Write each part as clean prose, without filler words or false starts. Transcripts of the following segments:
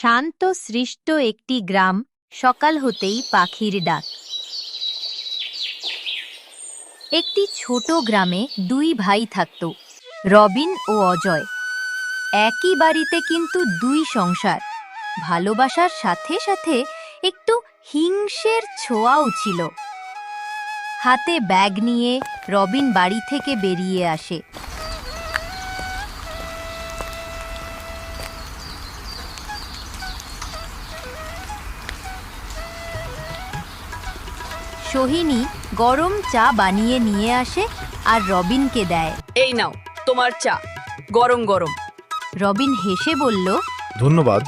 শান্ত সৃষ্ট একটি গ্রাম, সকাল হতেই পাখির ডাক। একটি ছোট গ্রামে দুই ভাই থাকত, রবিন ও অজয়। একই বাড়িতে কিন্তু দুই সংসার। ভালোবাসার সাথে সাথে একটু হিংসের ছোঁয়াও ছিল। হাতে ব্যাগ নিয়ে রবিন বাড়ি থেকে বেরিয়ে আসে। সোহিনী গরম চা বানিয়ে নিয়ে আসে আর রবিনকে দেয়। এই নাও তোমার চা, গরম গরম। রবিন হেসে বলল, ধন্যবাদ।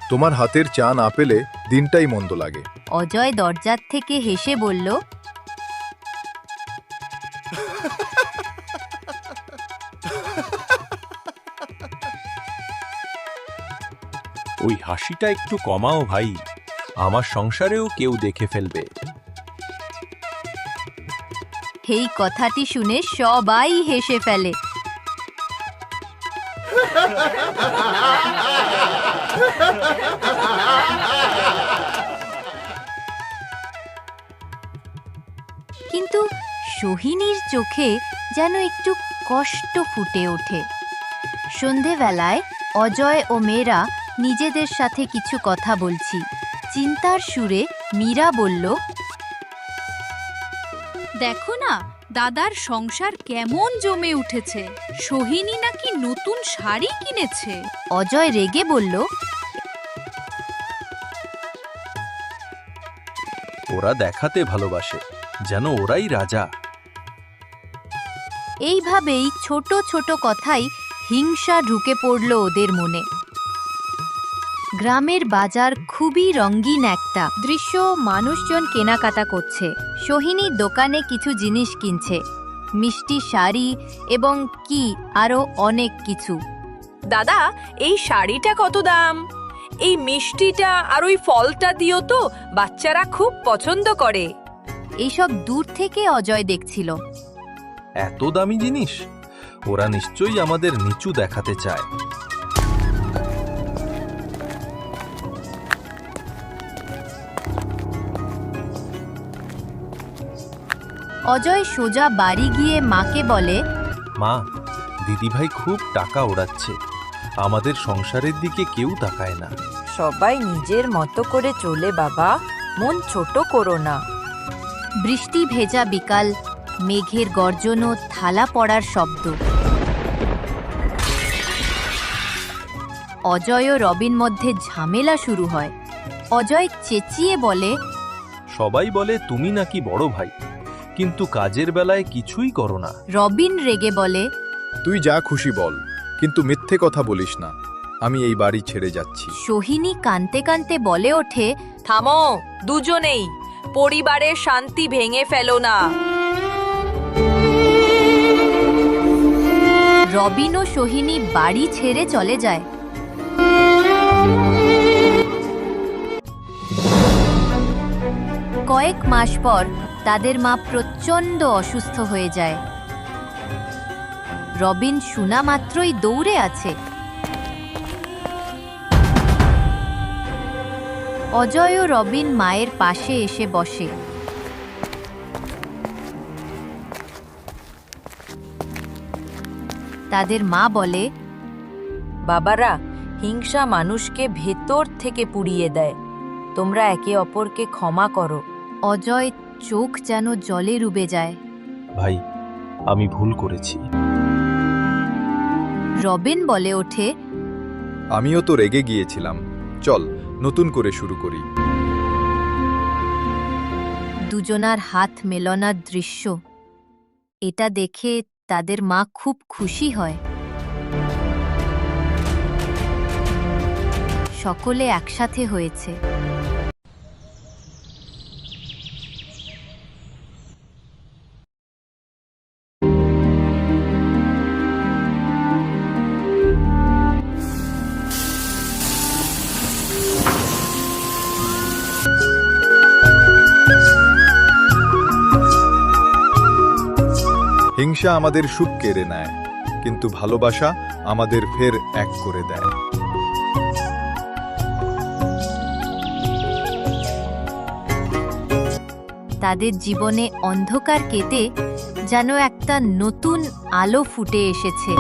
তোমার হাতের চা না পেলে দিনটাই মন্দ লাগে। অজয় দরজার থেকে হেসে বলল, ওই হাসিটা একটু কমাও ভাই, আমার সংসারেও কেউ দেখে ফেলবে। এই কথাটি শুনে সবাই হেসে ফেলে। কিন্তু সোহিনীর চোখে যেন একটু কষ্ট ফুটে ওঠে। সন্ধেবেলায় অজয় ও মেয়েরা নিজেদের সাথে কিছু কথা বলছি। চিন্তার সুরে মীরা বলল, দেখো না, দাদার সংসার কেমন জমে উঠেছে। সোহিনী নাকি নতুন শাড়ি কিনেছে। অজয় রেগে বলল, ওরা দেখাতে ভালোবাসে যেন ওরাই রাজা। এইভাবেই ছোট ছোট কথাই হিংসা ঢুকে পড়ল ওদের মনে। গ্রামের বাজার খুবই রঙিন একটা দৃশ্য। মানুষজন কেনাকাটা করছে। সোহিনী দোকানে কিছু জিনিস কিনছে, মিষ্টি শাড়ি এবং কি আরো অনেক কিছু। দাদা, এই শাড়িটা কত দাম? এই মিষ্টিটা আর ওই ফলটা দিও তো, বাচ্চারা খুব পছন্দ করে। এইসব দূর থেকে অজয় দেখছিল। এত দামি জিনিস, ওরা নিশ্চয়ই আমাদের নিচু দেখাতে চায়। অজয় সোজা বাড়ি গিয়ে মাকে বলে, মা, দিদিভাই খুব টাকা ওড়াচ্ছে, আমাদের সংসারের দিকে কেউ তাকায় না। সবাই নিজের মতো করে চলে বাবা, মন ছোট করো না। বৃষ্টি ভেজা বিকাল, মেঘের গর্জন ও থালা পড়ার শব্দ। অজয় ও রবিন মধ্যে ঝামেলা শুরু হয়। অজয় চেঁচিয়ে বলে, সবাই বলে তুমি নাকি বড় ভাই, কিন্তু কাজের বেলায় কিছুই করো না। রবিন রেগে বলে, তুই যা খুশি বল, কিন্তু মিথ্যে কথা বলিস না। আমি এই বাড়ি ছেড়ে যাচ্ছি। সোহিনী কাঁদতে কাঁদতে বলে ওঠে, থামো দুজনেই, পরিবারের শান্তি ভেঙে ফেলো না। রবিন ও সোহিনী বাড়ি ছেড়ে চলে যায়। কয়েক মাস পর তাদের মা প্রচণ্ড অসুস্থ হয়ে যায়। রবিন শোনা মাত্রই দৌড়ে আছে। অজয় ও রবিন মায়ের পাশে এসে বসে। তাদের মা বলে, বাবারা, হিংসা মানুষকে ভেতর থেকে পুড়িয়ে দেয়। তোমরা একে অপরকে ক্ষমা করো। অজয় চোখ যেন জলে ডুবে যায়। ভাই, আমি ভুল করেছি। রবিন বলে ওঠে, আমিও তো রেগে গিয়েছিলাম। চল নতুন করে শুরু করি। দুজনার হাত মেলনার দৃশ্য, এটা দেখে তাদের মা খুব খুশি হয়। সকলে একসাথে হয়েছে। হিংসা আমাদের সুখ কেড়ে নেয়, কিন্তু ভালোবাসা আমাদের ফের এক করে দেয়। তাদের জীবনে অন্ধকার কেটে যেন একটা নতুন আলো ফুটে এসেছে।